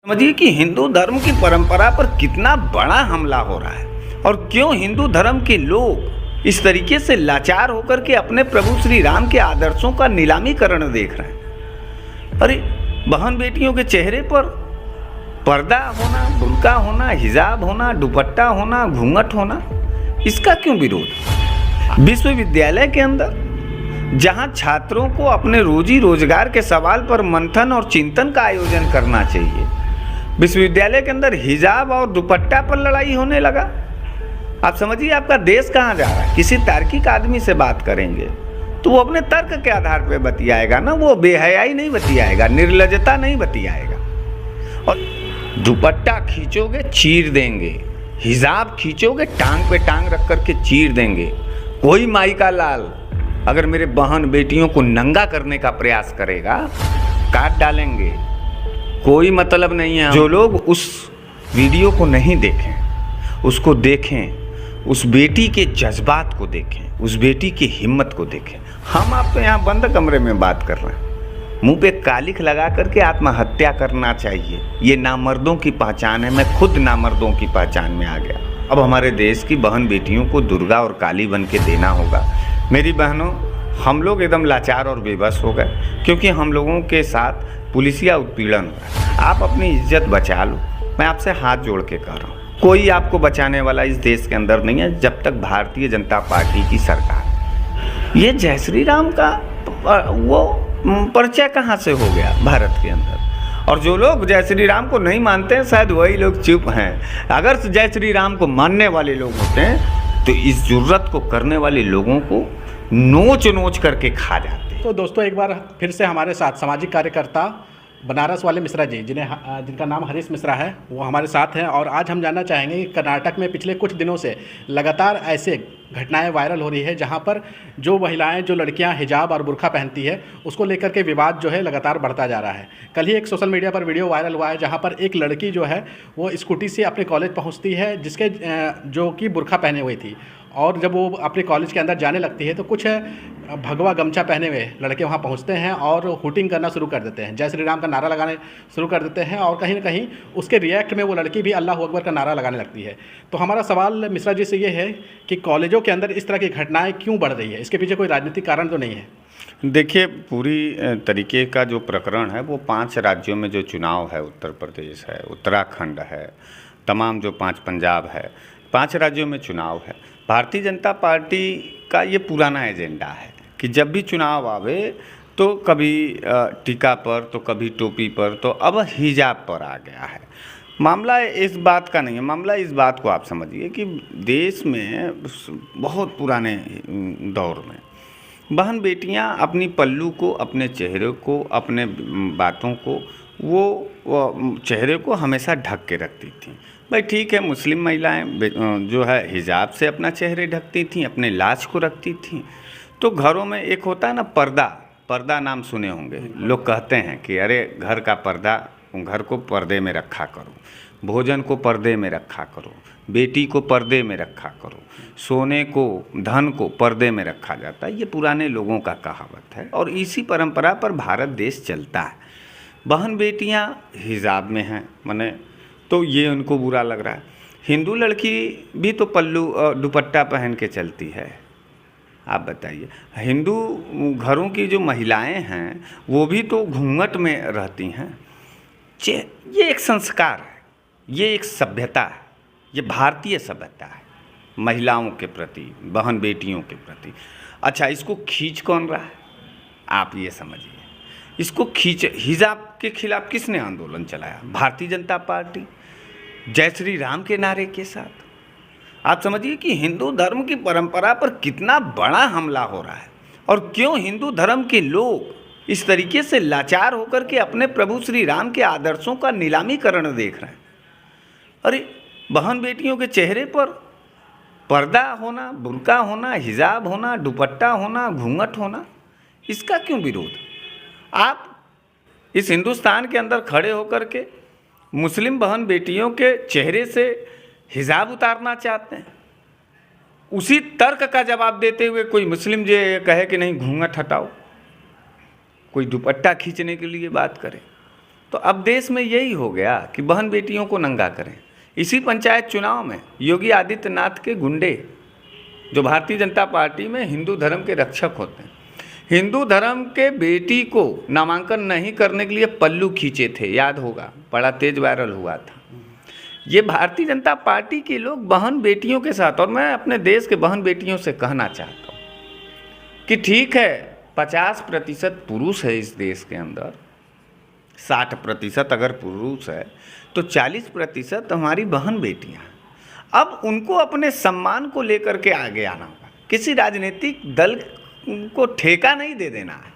समझिए कि हिंदू धर्म की परंपरा पर कितना बड़ा हमला हो रहा है और क्यों हिंदू धर्म के लोग इस तरीके से लाचार होकर के अपने प्रभु श्री राम के आदर्शों का नीलामीकरण देख रहे हैं। अरे बहन बेटियों के चेहरे पर पर्दा होना, बुर्का होना, हिजाब होना, दुपट्टा होना, घूंघट होना, इसका क्यों विरोध? विश्वविद्यालय के अंदर जहां छात्रों को अपने रोजी रोजगार के सवाल पर मंथन और चिंतन का आयोजन करना चाहिए, विश्वविद्यालय के अंदर हिजाब और दुपट्टा पर लड़ाई होने लगा। आप समझिए आपका देश कहाँ जा रहा है। किसी तार्किक आदमी से बात करेंगे तो वो अपने तर्क के आधार पर बतियाएगा ना, वो बेहयाई नहीं बतियाएगा, निर्लजता नहीं बतियाएगा। और दुपट्टा खींचोगे चीर देंगे, हिजाब खींचोगे टांग पे टांग रख करके चीर देंगे। कोई माई का लाल अगर मेरे बहन बेटियों को नंगा करने का प्रयास करेगा, काट डालेंगे। कोई मतलब नहीं है। जो लोग उस वीडियो को नहीं देखें, उसको देखें, उस बेटी के जज्बात को देखें, उस बेटी की हिम्मत को देखें। हम आप तो यहाँ बंद कमरे में बात कर रहे हैं, मुंह पे कालिख लगा करके आत्महत्या करना चाहिए। ये नामर्दों की पहचान है। मैं खुद नामर्दों की पहचान में आ गया। अब हमारे देश की बहन बेटियों को दुर्गा और काली बन के देना होगा। मेरी बहनों, हम लोग एकदम लाचार और बेबस हो गए क्योंकि हम लोगों के साथ पुलिसिया उत्पीड़न हो रहा है। आप अपनी इज्जत बचा लो, मैं आपसे हाथ जोड़ के कह रहा हूँ। कोई आपको बचाने वाला इस देश के अंदर नहीं है जब तक भारतीय जनता पार्टी की सरकार है। ये जय श्री राम का वो परिचय कहाँ से हो गया भारत के अंदर? और जो लोग जय श्री राम को नहीं मानते हैं, शायद वही लोग चुप हैं। अगर जय श्री राम को मानने वाले लोग होते हैं तो इस जुर्रत को करने वाले लोगों को नोच नोच करके खा जाते। तो दोस्तों, एक बार फिर से हमारे साथ सामाजिक कार्यकर्ता बनारस वाले मिश्रा जी, जिनका नाम हरीश मिश्रा है, वो हमारे साथ हैं। और आज हम जानना चाहेंगे कि कर्नाटक में पिछले कुछ दिनों से लगातार ऐसे घटनाएं वायरल हो रही है जहां पर जो महिलाएं, जो लड़कियां हिजाब और बुर्का पहनती है, उसको लेकर के विवाद जो है लगातार बढ़ता जा रहा है। कल ही एक सोशल मीडिया पर वीडियो वायरल हुआ है जहां पर एक लड़की जो है वो स्कूटी से अपने कॉलेज पहुँचती है, जिसके जो कि बुर्का पहने हुई थी। और जब वो अपने कॉलेज के अंदर जाने लगती है तो कुछ भगवा गमछा पहने हुए लड़के वहाँ पहुँचते हैं और हुटिंग करना शुरू कर देते हैं, जय श्री राम का नारा लगाने शुरू कर देते हैं। और कहीं ना कहीं उसके रिएक्ट में वो लड़की भी अल्लाह अकबर का नारा लगाने लगती है। तो हमारा सवाल मिश्रा जी से ये है कि कॉलेजों के अंदर इस तरह की घटनाएँ क्यों बढ़ रही है? इसके पीछे कोई राजनीतिक कारण तो नहीं है? देखिए, पूरी तरीके का जो प्रकरण है वो 5 राज्यों में जो चुनाव है, उत्तर प्रदेश है, उत्तराखंड है, तमाम जो 5 पंजाब है, 5 राज्यों में चुनाव है। भारतीय जनता पार्टी का ये पुराना एजेंडा है कि जब भी चुनाव आवे तो कभी टीका पर, तो कभी टोपी पर, तो अब हिजाब पर आ गया है। मामला इस बात का नहीं है। मामला इस बात को आप समझिए कि देश में बहुत पुराने दौर में बहन बेटियां अपनी पल्लू को, अपने चेहरे को, अपने बातों को, वो चेहरे को हमेशा ढक के रखती थी। भाई ठीक है, मुस्लिम महिलाएं जो है हिजाब से अपना चेहरे ढकती थीं, अपने लाज को रखती थीं। तो घरों में एक होता है ना पर्दा नाम सुने होंगे। लोग कहते हैं कि अरे घर का पर्दा, घर को पर्दे में रखा करो, भोजन को पर्दे में रखा करो, बेटी को पर्दे में रखा करो, सोने को, धन को पर्दे में रखा जाता है। ये पुराने लोगों का कहावत है और इसी परंपरा पर भारत देश चलता है। बहन बेटियां हिजाब में हैं माने, तो ये उनको बुरा लग रहा है। हिंदू लड़की भी तो पल्लू दुपट्टा पहन के चलती है। आप बताइए, हिंदू घरों की जो महिलाएं हैं वो भी तो घूंघट में रहती हैं। ये एक संस्कार है, ये एक सभ्यता है, ये भारतीय सभ्यता है महिलाओं के प्रति, बहन बेटियों के प्रति। अच्छा, इसको खींच कौन रहा है? आप ये समझिए, इसको खींच, हिजाब के खिलाफ किसने आंदोलन चलाया? भारतीय जनता पार्टी, जय श्री राम के नारे के साथ। आप समझिए कि हिंदू धर्म की परंपरा पर कितना बड़ा हमला हो रहा है और क्यों हिंदू धर्म के लोग इस तरीके से लाचार होकर के अपने प्रभु श्री राम के आदर्शों का नीलामीकरण देख रहे हैं। अरे बहन बेटियों के चेहरे पर पर्दा होना, बुर्का होना, हिजाब होना, दुपट्टा होना, घूंघट होना, इसका क्यों विरोध? आप इस हिंदुस्तान के अंदर खड़े होकर के मुस्लिम बहन बेटियों के चेहरे से हिजाब उतारना चाहते हैं। उसी तर्क का जवाब देते हुए कोई मुस्लिम जो कहे कि नहीं घूंघट हटाओ, कोई दुपट्टा खींचने के लिए बात करे। तो अब देश में यही हो गया कि बहन बेटियों को नंगा करें। इसी पंचायत चुनाव में योगी आदित्यनाथ के गुंडे, जो भारतीय जनता पार्टी में हिंदू धर्म के रक्षक होते हैं, हिंदू धर्म के बेटी को नामांकन नहीं करने के लिए पल्लू खींचे थे, याद होगा, बड़ा तेज वायरल हुआ था। ये भारतीय जनता पार्टी के लोग बहन बेटियों के साथ, और मैं अपने देश के बहन बेटियों से कहना चाहता हूँ कि ठीक है 50% पुरुष है इस देश के अंदर, 60% अगर पुरुष है तो 40% हमारी बहन बेटियाँ। अब उनको अपने सम्मान को लेकर के आगे आना होगा, किसी राजनीतिक दल को ठेका नहीं दे देना है।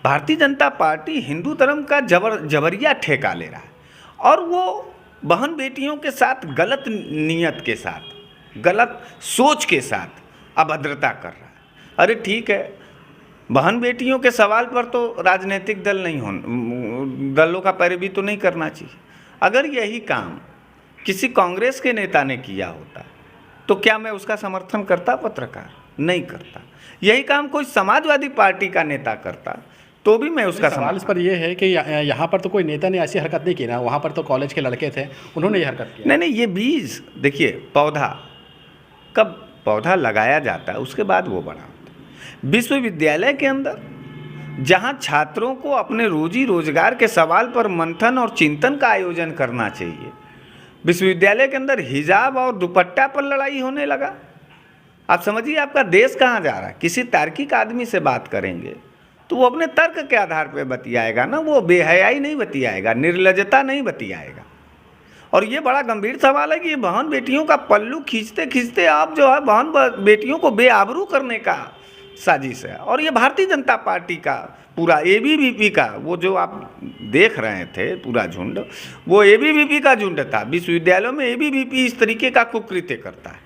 भारतीय जनता पार्टी हिंदू धर्म का जबरिया ठेका ले रहा है, और वो बहन बेटियों के साथ गलत नीयत के साथ, गलत सोच के साथ अभद्रता कर रहा है। अरे ठीक है, बहन बेटियों के सवाल पर तो राजनीतिक दलों का पैरवी तो नहीं करना चाहिए। अगर यही काम किसी कांग्रेस के नेता ने किया होता तो क्या मैं उसका समर्थन करता? पत्रकार नहीं करता। यही काम कोई समाजवादी पार्टी का नेता करता तो भी मैं उसका सवाल इस पर यह है कि यहाँ पर तो कोई नेता ने ऐसी हरकत नहीं की ना, वहाँ पर तो कॉलेज के लड़के थे, उन्होंने ये हरकत की। नहीं, ये बीज देखिए, कब पौधा लगाया जाता है उसके बाद वो बड़ा होता है। विश्वविद्यालय के अंदर जहाँ छात्रों को अपने रोजी रोजगार के सवाल पर मंथन और चिंतन का आयोजन करना चाहिए, विश्वविद्यालय के अंदर हिजाब और दुपट्टा पर लड़ाई होने लगा। आप समझिए आपका देश कहाँ जा रहा है। किसी तार्किक आदमी से बात करेंगे तो वो अपने तर्क के आधार पर बतियाएगा ना, वो बेहयाई नहीं बतियाएगा, निर्लजता नहीं बतियाएगा। और ये बड़ा गंभीर सवाल है कि ये बहन बेटियों का पल्लू खींचते खींचते आप जो है बहन बेटियों को बेआबरू करने का साजिश है। और ये भारतीय जनता पार्टी का पूरा एबीवीपी का, वो जो आप देख रहे थे पूरा झुंड, वो एबीवीपी का झुंड था। विश्वविद्यालयों में एबीवीपी इस तरीके का कुकृत्य करता है।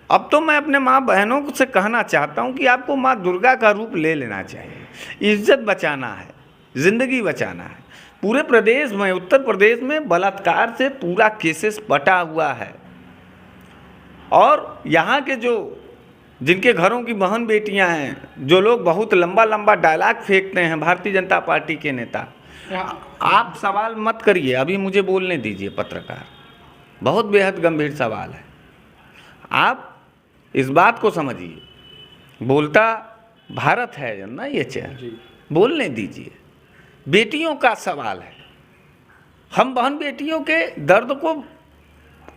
अब तो मैं अपने माँ बहनों से कहना चाहता हूँ कि आपको माँ दुर्गा का रूप ले लेना चाहिए। इज्जत बचाना है, ज़िंदगी बचाना है। पूरे प्रदेश में, उत्तर प्रदेश में बलात्कार से पूरा केसेस बटा हुआ है, और यहाँ के जो जिनके घरों की बहन बेटियां हैं, जो लोग बहुत लंबा लंबा डायलॉग फेंकते हैं भारतीय जनता पार्टी के नेता, आप सवाल मत करिए, अभी मुझे बोलने दीजिए। पत्रकार, बहुत बेहद गंभीर सवाल है, आप इस बात को समझिए। बोलता भारत है ना ये चेहरा, बोलने दीजिए। बेटियों का सवाल है, हम बहन बेटियों के दर्द को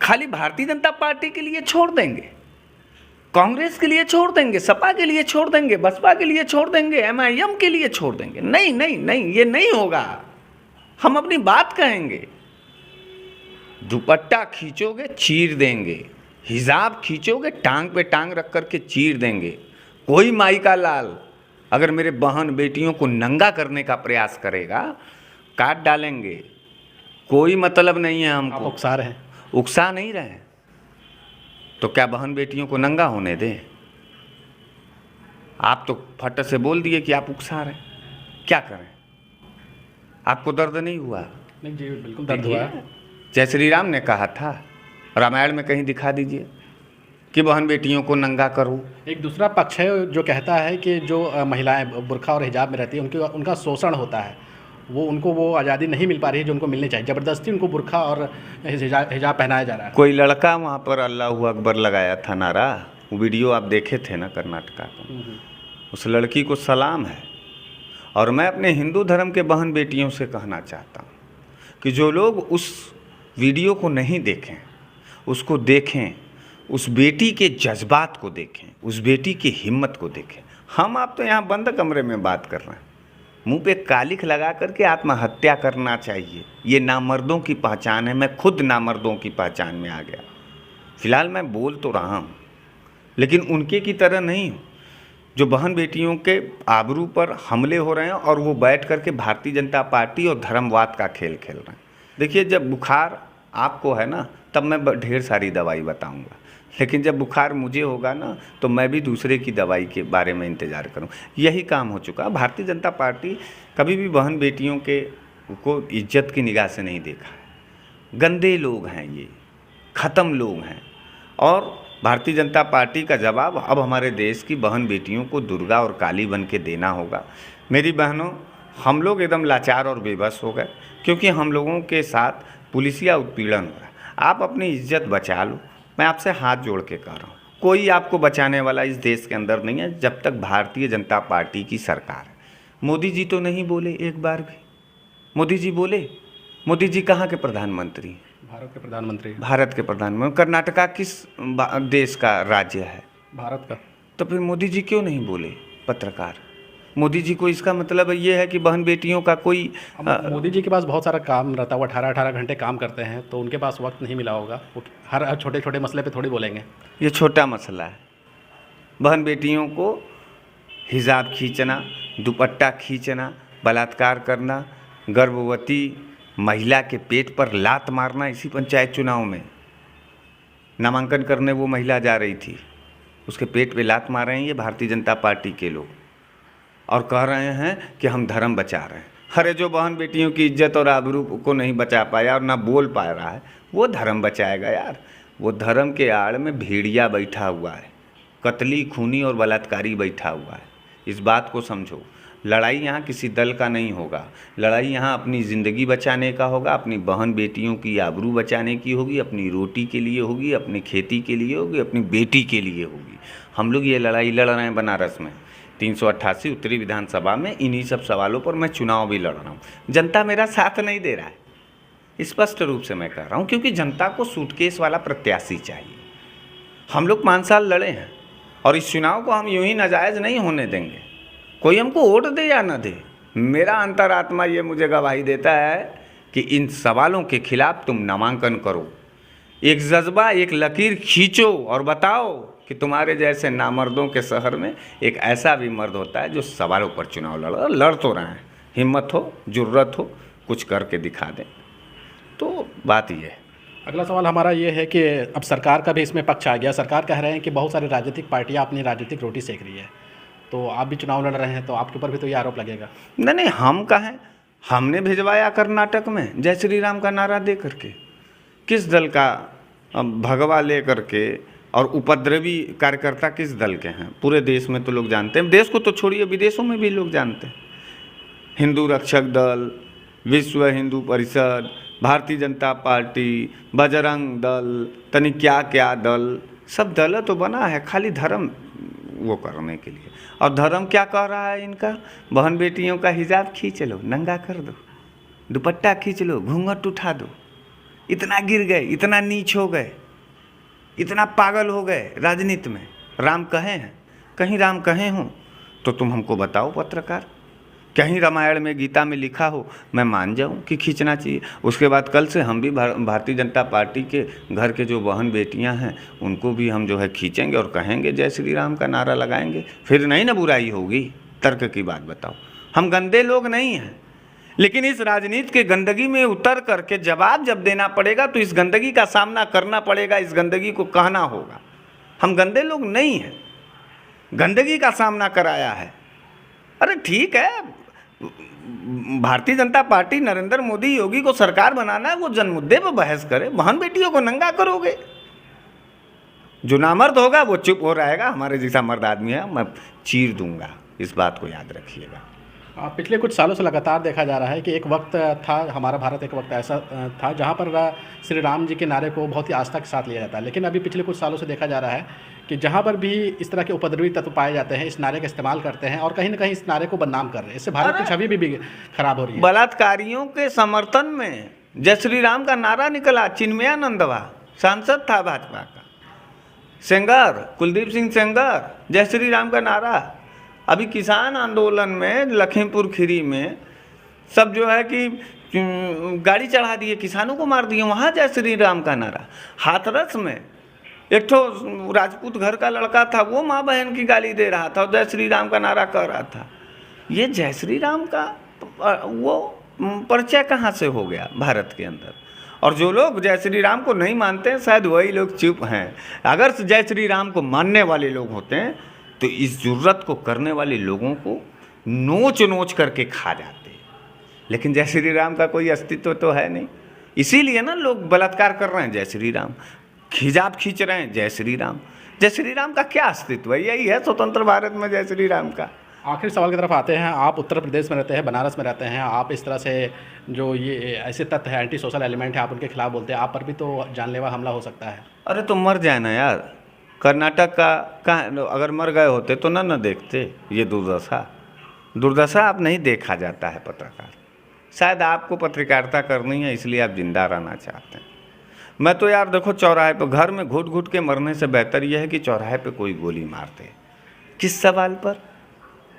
खाली भारतीय जनता पार्टी के लिए छोड़ देंगे, कांग्रेस के लिए छोड़ देंगे, सपा के लिए छोड़ देंगे, बसपा के लिए छोड़ देंगे, एमआईएम के लिए छोड़ देंगे? नहीं नहीं नहीं, ये नहीं होगा। हम अपनी बात कहेंगे। दुपट्टा खींचोगे चीर देंगे, हिजाब खींचोगे टांग पे टांग रख करके चीर देंगे। कोई माई का लाल अगर मेरे बहन बेटियों को नंगा करने का प्रयास करेगा, काट डालेंगे। कोई मतलब नहीं है हमको। आप उकसा रहे हैं? उकसा नहीं रहे हैं तो क्या बहन बेटियों को नंगा होने दें? आप तो फट से बोल दिए कि आप उकसा रहे हैं, क्या करें? आपको दर्द नहीं हुआ? नहीं जी, बिल्कुल दर्द हुआ है। जय श्री राम ने कहा था, रामायण में कहीं दिखा दीजिए कि बहन बेटियों को नंगा करो। एक दूसरा पक्ष है जो कहता है कि जो महिलाएं बुर्का और हिजाब में रहती है उनका शोषण होता है, उनको वो आज़ादी नहीं मिल पा रही है जो उनको मिलनी चाहिए। ज़बरदस्ती उनको बुर्का और हिजाब पहनाया जा रहा है। कोई लड़का वहाँ पर अल्लाह अकबर लगाया था नारा, वो वीडियो आप देखे थे ना, कर्नाटका का। उस लड़की को सलाम है। और मैं अपने हिंदू धर्म के बहन बेटियों से कहना चाहता हूँ कि जो लोग उस वीडियो को नहीं देखें, उसको देखें, उस बेटी के जज्बात को देखें, उस बेटी की हिम्मत को देखें। हम आप तो यहाँ बंद कमरे में बात कर रहे हैं, मुंह पे कालिख लगा करके आत्महत्या करना चाहिए। ये नामर्दों की पहचान है। मैं खुद नामर्दों की पहचान में आ गया। फिलहाल मैं बोल तो रहा हूँ, लेकिन उनके की तरह नहीं हूँ जो बहन बेटियों के आबरू पर हमले हो रहे हैं और वो बैठ करके भारतीय जनता पार्टी और धर्मवाद का खेल खेल रहे हैं। देखिए, जब बुखार आपको है ना तब मैं ढेर सारी दवाई बताऊंगा, लेकिन जब बुखार मुझे होगा ना तो मैं भी दूसरे की दवाई के बारे में इंतज़ार करूं। यही काम हो चुका। भारतीय जनता पार्टी कभी भी बहन बेटियों को इज्जत की निगाह से नहीं देखा है। गंदे लोग हैं ये, ख़त्म लोग हैं। और भारतीय जनता पार्टी का जवाब अब हमारे देश की बहन बेटियों को दुर्गा और काली बन के देना होगा। मेरी बहनों, हम लोग एकदम लाचार और बेबस हो गए, क्योंकि हम लोगों के साथ पुलिसिया उत्पीड़न हो रहा है। आप अपनी इज्जत बचा लो, मैं आपसे हाथ जोड़ के कह रहा हूँ। कोई आपको बचाने वाला इस देश के अंदर नहीं है जब तक भारतीय जनता पार्टी की सरकार है। मोदी जी तो नहीं बोले एक बार भी। मोदी जी बोले? मोदी जी कहाँ के प्रधानमंत्री हैं? भारत के प्रधानमंत्री। भारत के प्रधानमंत्री। कर्नाटका किस देश का राज्य है? भारत का। तो फिर मोदी जी क्यों नहीं बोले? पत्रकार मोदी जी को इसका मतलब ये है कि बहन बेटियों का कोई मोदी जी के पास बहुत सारा काम रहता है, वो 18-18 घंटे काम करते हैं, तो उनके पास वक्त नहीं मिला होगा। वो हर छोटे छोटे मसले पे थोड़ी बोलेंगे। ये छोटा मसला है। बहन बेटियों को हिजाब खींचना, दुपट्टा खींचना, बलात्कार करना, गर्भवती महिला के पेट पर लात मारना। इसी पंचायत चुनाव में नामांकन करने वो महिला जा रही थी, उसके पेट पे लात मार रहे हैं ये भारतीय जनता पार्टी के लोग, और कह रहे हैं कि हम धर्म बचा रहे हैं। अरे जो बहन बेटियों की इज्जत और आबरू को नहीं बचा पाया और ना बोल पा रहा है, वो धर्म बचाएगा यार? वो धर्म के आड़ में भेड़िया बैठा हुआ है, कतली खूनी और बलात्कारी बैठा हुआ है। इस बात को समझो। लड़ाई यहाँ किसी दल का नहीं होगा, लड़ाई यहाँ अपनी ज़िंदगी बचाने का होगा, अपनी बहन बेटियों की आबरू बचाने की होगी, अपनी रोटी के लिए होगी, अपनी खेती के लिए होगी, अपनी बेटी के लिए होगी। हम लोग ये लड़ाई लड़ रहे हैं बनारस में 388 उत्तरी विधानसभा में। इन्हीं सब सवालों पर मैं चुनाव भी लड़ रहा हूँ। जनता मेरा साथ नहीं दे रहा है, स्पष्ट रूप से मैं कह रहा हूँ, क्योंकि जनता को सूटकेस वाला प्रत्याशी चाहिए। हम लोग 5 साल लड़े हैं और इस चुनाव को हम यूं ही नाजायज़ नहीं होने देंगे। कोई हमको वोट दे या न दे, मेरा अंतरात्मा ये मुझे गवाही देता है कि इन सवालों के खिलाफ तुम नामांकन करो, एक जज्बा, एक लकीर खींचो और बताओ कि तुम्हारे जैसे नामर्दों के शहर में एक ऐसा भी मर्द होता है जो सवालों पर चुनाव लड़ तो रहे हैं। हिम्मत हो, जुर्रत हो, कुछ करके दिखा दें। तो बात ये है। अगला सवाल हमारा ये है कि अब सरकार का भी इसमें पक्ष आ गया। सरकार कह रहे हैं कि बहुत सारी राजनीतिक पार्टियां अपनी राजनीतिक रोटी सेक रही है, तो आप भी चुनाव लड़ रहे हैं, तो आपके ऊपर भी तो ये आरोप लगेगा। नहीं, हम कहें, हमने भिजवाया कर्नाटक में जय श्री राम का नारा दे करके। किस दल का भगवा ले करके और उपद्रवी कार्यकर्ता किस दल के हैं? पूरे देश में तो लोग जानते हैं, देश को तो छोड़िए विदेशों में भी लोग जानते हैं। हिंदू रक्षक दल, विश्व हिंदू परिषद, भारतीय जनता पार्टी, बजरंग दल, तनी क्या क्या दल, सब दल तो बना है खाली धर्म वो करने के लिए। और धर्म क्या कह रहा है इनका? बहन बेटियों का हिजाब खींच लो, नंगा कर दो, दुपट्टा खींच लो, घूंघट उठा दो। इतना गिर गए, इतना नीच हो गए, इतना पागल हो गए राजनीति में। राम कहे हैं? कहीं राम कहे हों तो तुम हमको बताओ पत्रकार। कहीं रामायण में, गीता में लिखा हो, मैं मान जाऊं कि खींचना चाहिए। उसके बाद कल से हम भी भारतीय जनता पार्टी के घर के जो बहन बेटियां हैं उनको भी हम जो है खींचेंगे और कहेंगे जय श्री राम का नारा लगाएंगे। फिर नहीं ना बुराई होगी? तर्क की बात बताओ। हम गंदे लोग नहीं हैं, लेकिन इस राजनीति के गंदगी में उतर करके जवाब जब देना पड़ेगा तो इस गंदगी का सामना करना पड़ेगा, इस गंदगी को कहना होगा। हम गंदे लोग नहीं हैं, गंदगी का सामना कराया है। अरे ठीक है, भारतीय जनता पार्टी नरेंद्र मोदी योगी को सरकार बनाना है, वो जन मुद्दे पर बहस करे। बहन बेटियों को नंगा करोगे? जो नामर्द होगा वो चुप हो रहेगा। हमारे जैसा मर्द आदमी है, मैं चीर दूंगा। इस बात को याद रखिएगा। पिछले कुछ सालों से लगातार देखा जा रहा है कि एक वक्त था, हमारा भारत एक वक्त ऐसा था जहां पर श्री राम जी के नारे को बहुत ही आस्था के साथ लिया जाता है। लेकिन अभी पिछले कुछ सालों से देखा जा रहा है कि जहां पर भी इस तरह के उपद्रवी तत्व पाए जाते हैं, इस नारे का इस्तेमाल करते हैं और कहीं ना कहीं इस नारे को बदनाम कर रहे हैं। इससे भारत की छवि भी खराब हो रही है। बलात्कारियों के समर्थन में जय श्री राम का नारा निकला। चिन्मयानंदवा सांसद था भाजपा का, सेंगर कुलदीप सिंह सेंगर, जय श्री राम का नारा। अभी किसान आंदोलन में लखीमपुर खीरी में सब जो है कि गाड़ी चढ़ा दिए, किसानों को मार दिए, वहाँ जय श्री राम का नारा। हाथरस में एक ठो राजपूत घर का लड़का था, वो माँ बहन की गाली दे रहा था और जय श्री राम का नारा कह रहा था। ये जय श्री राम का वो परिचय कहाँ से हो गया भारत के अंदर? और जो लोग जय श्री राम को नहीं मानते हैं शायद वही लोग चुप हैं। अगर जय श्री राम को मानने वाले लोग होते हैं तो इस जुर्रत को करने वाले लोगों को नोच नोच करके खा जाते। लेकिन जय श्री राम का कोई अस्तित्व तो है नहीं, इसीलिए ना लोग बलात्कार कर रहे हैं जय श्री राम, हिजाब खींच रहे हैं जय श्री राम। जय श्री राम का क्या अस्तित्व है? यही है स्वतंत्र भारत में जय श्री राम का। आखिरी सवाल की तरफ आते हैं। आप उत्तर प्रदेश में रहते हैं, बनारस में रहते हैं, आप इस तरह से जो ये ऐसे तत्व है, एंटी सोशल एलिमेंट है, आप उनके खिलाफ बोलते हैं, आप पर भी तो जानलेवा हमला हो सकता है। अरे तो मर जाए ना यार, कर्नाटक का कहाँ, अगर मर गए होते तो ना देखते ये दुर्दशा। दुर्दशा अब नहीं देखा जाता है पत्रकार। शायद आपको पत्रकारिता करनी है इसलिए आप जिंदा रहना चाहते हैं। मैं तो यार देखो, चौराहे पे घर में घुट घुट के मरने से बेहतर यह है कि चौराहे पे कोई गोली मार दे। किस सवाल पर?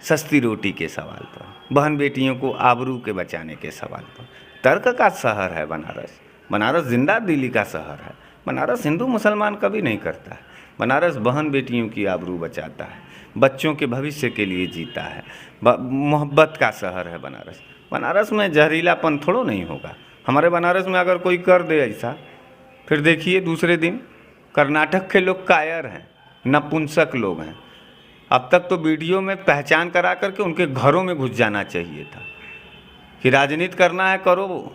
सस्ती रोटी के सवाल पर, बहन बेटियों को आबरू के बचाने के सवाल पर। तर्क का शहर है बनारस। बनारस जिंदा दिली का शहर है। बनारस हिंदू मुसलमान कभी नहीं करता है। बनारस बहन बेटियों की आबरू बचाता है, बच्चों के भविष्य के लिए जीता है। मोहब्बत का शहर है बनारस। बनारस में जहरीलापन थोड़ो नहीं होगा। हमारे बनारस में अगर कोई कर दे ऐसा, फिर देखिए दूसरे दिन कर्नाटक के लोग कायर हैं, नपुंसक लोग हैं। अब तक तो वीडियो में पहचान करा करके उनके घरों में घुस जाना चाहिए था कि राजनीति करना है करो,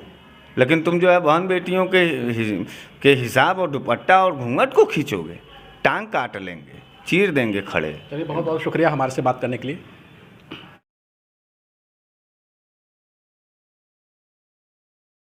लेकिन तुम जो है बहन बेटियों के हिसाब और दुपट्टा और घूंघट को खींचोगे, टांग काट लेंगे, चीर देंगे खड़े। चलिए, बहुत बहुत शुक्रिया हमारे से बात करने के लिए।